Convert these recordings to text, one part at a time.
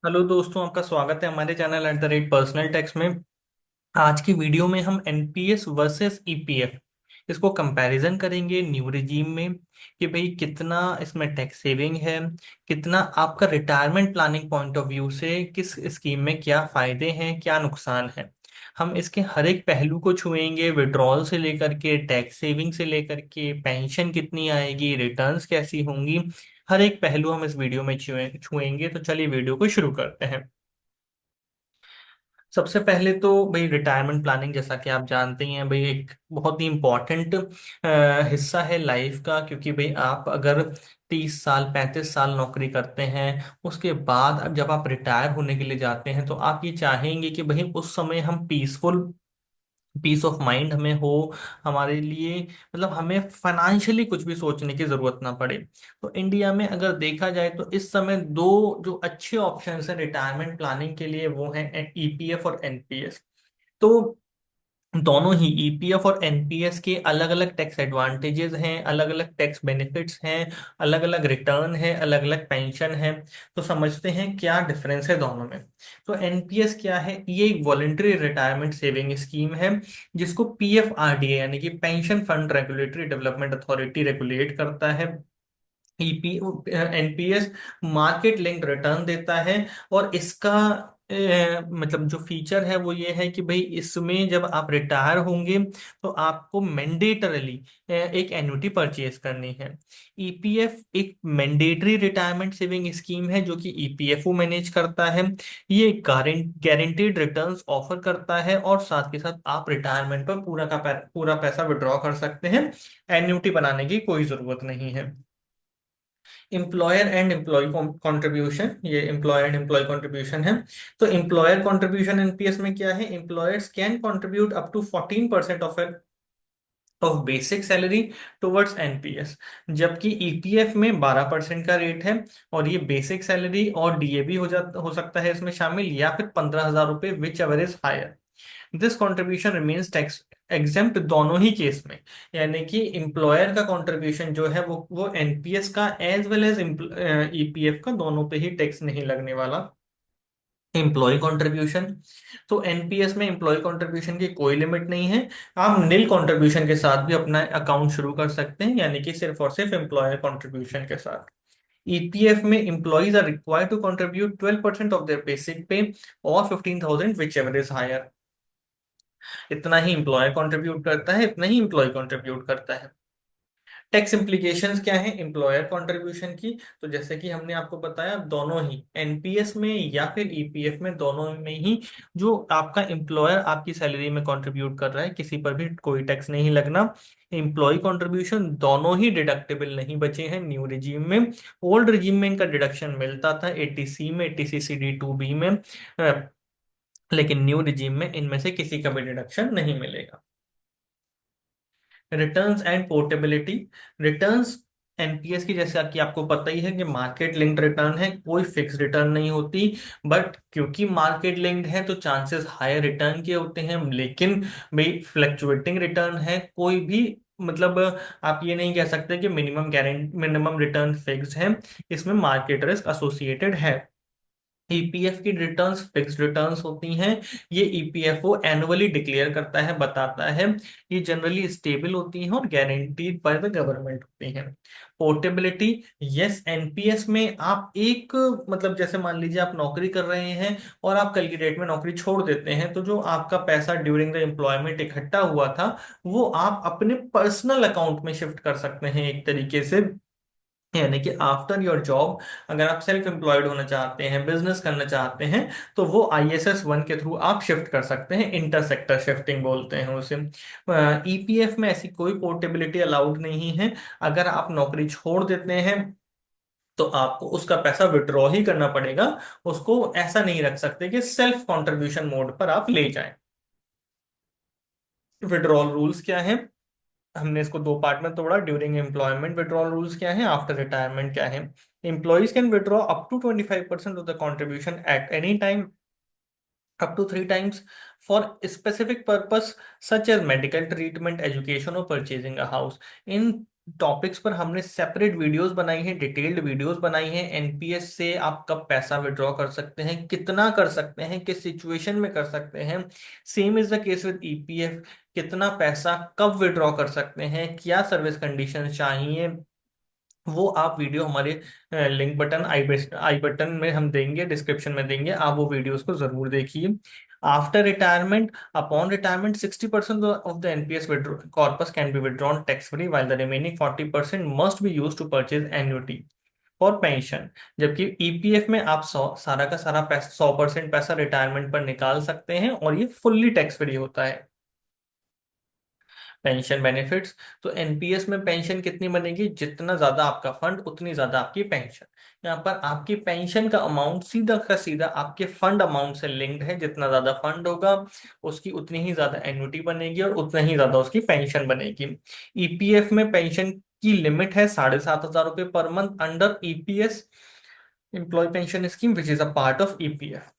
Hello दोस्तों, आपका स्वागत है हमारे चैनल पर्सनल टैक्स में। आज की वीडियो में हम एनपीएस वर्सेस ईपीएफ इसको कंपैरिजन करेंगे न्यू रिजीम में कि भाई कितना इसमें टैक्स सेविंग है, कितना आपका retirement planning point of view से किस स्कीम में क्या फायदे हैं, क्या नुकसान है। हम इसके हर एक पहलू को छुएंगे, विड्रॉल से लेकर के टैक्स सेविंग से लेकर के पेंशन कितनी आएगी, रिटर्न्स कैसी होंगी। हर एक पहलू हम इस वीडियो में छुएंगे। तो चलिए वीडियो को शुरू करते हैं। सबसे पहले तो भाई रिटायरमेंट प्लानिंग, जैसा कि आप जानते ही हैं भाई, एक बहुत ही इम्पोर्टेंट हिस्सा है लाइफ का। क्योंकि भाई आप अगर 30 साल 35 साल नौकरी करते हैं, उसके बाद अब जब आप रिटायर होने के लिए जाते हैं तो आप ये चाहेंगे कि भाई उस समय हम पीस ऑफ माइंड हमें हो, हमारे लिए मतलब हमें फाइनेंशियली कुछ भी सोचने की जरूरत ना पड़े। तो इंडिया में अगर देखा जाए तो इस समय दो जो अच्छे ऑप्शंस हैं रिटायरमेंट प्लानिंग के लिए वो हैं ईपीएफ और एनपीएस। तो दोनों ही ईपीएफ और एनपीएस के अलग अलग टैक्स एडवांटेजेस हैं, अलग अलग टैक्स बेनिफिट्स हैं, अलग अलग रिटर्न है, अलग अलग पेंशन है। तो समझते हैं क्या डिफरेंस है दोनों में। तो एनपीएस क्या है? ये एक वॉलेंटरी रिटायरमेंट सेविंग स्कीम है जिसको पीएफआरडीए यानी कि pension fund regulatory development authority regulate करता है। EP NPS market link return देता है। और इसका मतलब जो फीचर है वो ये है कि भाई इसमें जब आप रिटायर होंगे तो आपको मैंडेटरली एक एन्युटी परचेज करनी है। ईपीएफ एक मैंडेटरी रिटायरमेंट सेविंग स्कीम है जो कि ईपीएफओ मैनेज करता है। ये गारंटीड रिटर्न्स ऑफर करता है और साथ के साथ आप रिटायरमेंट पर पूरा पैसा विड्रॉ कर सकते हैं। एन्युटी बनाने की कोई जरूरत नहीं है। एम्प्लॉयर एंड एम्प्लॉय कंट्रीब्यूशन, ये एम्प्लॉयर एंड एम्प्लॉय कंट्रीब्यूशन है। तो एम्प्लॉयर कंट्रीब्यूशन एनपीएस में क्या है? Employers can contribute up to 14% of basic salary towards NPS, जबकि ईपीएफ में 12% का रेट है। और ये बेसिक सैलरी और डीए भी हो सकता है इसमें शामिल, या फिर 15,000 रुपये, whichever is higher. This contribution remains tax exempt दोनों ही केस में। यानी कि एम्प्लॉयर का कंट्रीब्यूशन जो है वो एनपीएस का एज वेल एज ईपीएफ का, दोनों पे ही टैक्स नहीं लगने वाला। एम्प्लॉय कंट्रीब्यूशन, तो एनपीएस में एम्प्लॉय कंट्रीब्यूशन की कोई लिमिट नहीं है। आप नील कंट्रीब्यूशन के साथ भी अपना अकाउंट शुरू कर सकते हैं, यानी कि सिर्फ और सिर्फ एम्प्लॉयर कंट्रीब्यूशन के साथ। ईपीएफ में employees are required to contribute 12% of their basic pay और 15,000 विच एवर इज हायर। इतना ही एम्प्लॉयर कंट्रीब्यूट करता है, इतना ही एम्प्लॉय कंट्रीब्यूट करता है। टैक्स इम्प्लीकेशंस क्या है एम्प्लॉयर कंट्रीब्यूशन की? तो जैसे कि हमने आपको बताया, दोनों ही एनपीएस में या फिर ईपीएफ में, दोनों में ही जो आपका एम्प्लॉयर आपकी सैलरी में कंट्रीब्यूट कर रहा है, किसी पर भी कोई टैक्स नहीं लगना। एम्प्लॉय कंट्रीब्यूशन दोनों ही डिडक्टेबल नहीं बचे हैं न्यू रिजीम में। ओल्ड रिजीम में इनका डिडक्शन मिलता था 80C में, 80CCD2B में। लेकिन न्यू रिजीम में इनमें से किसी का भी डिडक्शन नहीं मिलेगा। Returns and portability. Returns NPS की, जैसे कि आपको पता ही है कि मार्केट लिंक्ड रिटर्न है, कोई फिक्स रिटर्न नहीं होती। बट क्योंकि मार्केट लिंक्ड है तो चांसेस हायर रिटर्न के होते हैं। लेकिन भाई फ्लक्चुएटिंग रिटर्न है, कोई भी मतलब आप ये नहीं कह सकते कि मिनिमम रिटर्न फिक्स है। इसमें मार्केट रिस्क एसोसिएटेड है। ईपीएफ की रिटर्न्स फिक्स्ड रिटर्न्स होती हैं। ये ईपीएफओ एनुअली डिक्लेयर करता है, बताता है। ये जनरली स्टेबल होती हैं और गारंटीड बाय द गवर्नमेंट होती हैं। पोर्टेबिलिटी, यस, एनपीएस में आप एक मतलब जैसे मान लीजिए आप नौकरी कर रहे हैं और आप कल की डेट में नौकरी छोड़ देते हैं, तो जो आपका पैसा ड्यूरिंग द एम्प्लॉयमेंट इकट्ठा हुआ था वो आप अपने पर्सनल अकाउंट में शिफ्ट कर सकते हैं एक तरीके से। यानी कि आफ्टर योर जॉब, अगर आप सेल्फ एम्प्लॉयड होना चाहते हैं, बिजनेस करना चाहते हैं, तो वो आईएसएस 1 के थ्रू आप शिफ्ट कर सकते हैं। इंटर सेक्टर शिफ्टिंग बोलते हैं उसे। ईपीएफ में ऐसी कोई पोर्टेबिलिटी अलाउड नहीं है। अगर आप नौकरी छोड़ देते हैं तो आपको उसका पैसा विड्रॉ ही करना पड़ेगा। उसको ऐसा नहीं रख सकते कि सेल्फ कंट्रीब्यूशन मोड पर आप ले जाएं। विड्रॉल रूल्स क्या है? हमने इसको दो पार्ट में तोड़ा। ड्यूरिंग एम्प्लॉयमेंट विड्रॉल रूल्स क्या है, आफ्टर रिटायरमेंट क्या है। Employees can withdraw up to 25% of the contribution at any time, up to 3 times, for specific purpose such as medical treatment, education, or purchasing a house. In topics पर हमने separate videos बनाई हैं, detailed videos बनाई हैं। NPS से आप कब पैसा विड्रॉ कर सकते हैं, कितना कर सकते हैं, किस सिचुएशन में कर सकते हैं। Same is the case with EPF. कितना पैसा कब विड्रॉ कर सकते हैं, क्या सर्विस कंडीशन चाहिए, वो आप वीडियो हमारे लिंक बटन आई बटन में हम देंगे, डिस्क्रिप्शन में देंगे, आप वो वीडियोस को जरूर देखिए। After retirement, upon retirement 60% of the NPS corpus can be withdrawn tax free, while the remaining 40% must be used to purchase annuity और पेंशन। जबकि ईपीएफ में आप सारा का सारा पैसा, 100% पैसा रिटायरमेंट पर निकाल सकते हैं और ये फुल्ली टैक्स फ्री होता है। पेंशन बेनिफिट्स, तो एनपीएस में पेंशन कितनी बनेगी, जितना ज्यादा आपका फंड उतनी ज्यादा आपकी पेंशन। यहाँ पर आपकी पेंशन का अमाउंट सीधा का सीधा आपके फंड अमाउंट से लिंक्ड है। जितना ज्यादा फंड होगा उसकी उतनी ही ज्यादा एन्युटी बनेगी और उतना ही ज्यादा उसकी पेंशन बनेगी। ईपीएफ में पेंशन की लिमिट है 7,500 रुपये per month under EPS, employee pension scheme, which is a part of EPF.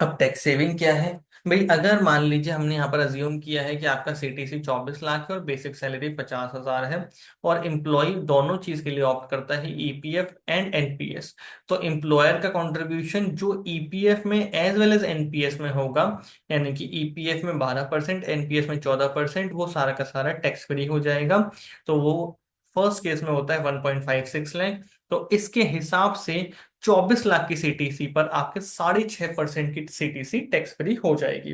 अब टैक्स सेविंग क्या है भाई, अगर मान लीजिए हमने यहाँ पर अज्यूम किया है कि आपका सीटीसी 24 लाख है और बेसिक सैलरी 50,000 है, और एम्प्लॉय दोनों चीज के लिए ऑप्ट करता है, ईपीएफ एंड एनपीएस। तो एम्प्लॉयर का कंट्रीब्यूशन जो ईपीएफ में एज वेल एज एनपीएस में होगा, यानी कि ईपीएफ में 12%, एनपीएस में 14%, वो सारा का सारा टैक्स फ्री हो जाएगा। तो वो फर्स्ट केस में होता है 1.56 लाख। तो इसके हिसाब से 24 लाख की सीटीसी पर आपके 6.5% की सीटीसी टैक्स फ्री हो जाएगी।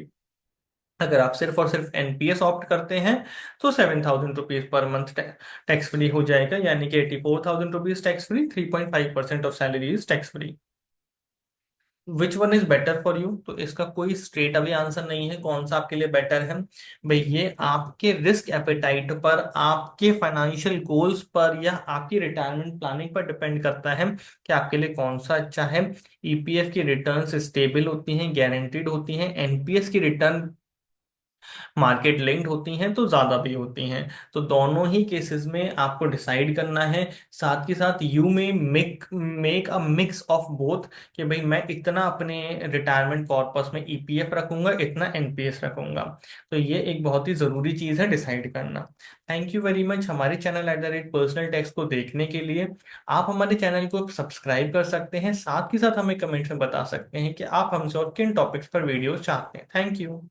अगर आप सिर्फ और सिर्फ एनपीएस ऑप्ट करते हैं तो 7,000 rupees per month tax free हो जाएगा, यानी कि 84,000 rupees tax free, 3.5% of salary is tax free. Which one is better for you, तो इसका कोई स्ट्रेट अभी आंसर नहीं है कौन सा आपके लिए बेटर है भाई। ये आपके रिस्क एपेटाइट पर, आपके फाइनेंशियल गोल्स पर, या आपकी रिटायरमेंट प्लानिंग पर डिपेंड करता है कि आपके लिए कौन सा अच्छा है। ईपीएफ की रिटर्न्स स्टेबल होती हैं, गारंटीड होती हैं। एनपीएस की रिटर्न मार्केट लिंक्ड होती हैं तो ज्यादा भी होती हैं। तो दोनों ही केसेस में आपको डिसाइड करना है। साथ के साथ यू में make a mix of both, कि भाई मैं इतना अपने रिटायरमेंट कॉर्पस में ईपीएफ रखूंगा, इतना एनपीएस रखूंगा। तो ये एक बहुत ही जरूरी चीज है डिसाइड करना। थैंक यू वेरी मच हमारे चैनल पर्सनल टैक्स को देखने के लिए। आप हमारे चैनल को सब्सक्राइब कर सकते हैं, साथ ही साथ हमें कमेंट्स में बता सकते हैं कि आप हमसे और किन टॉपिक्स पर वीडियो चाहते हैं। Thank you.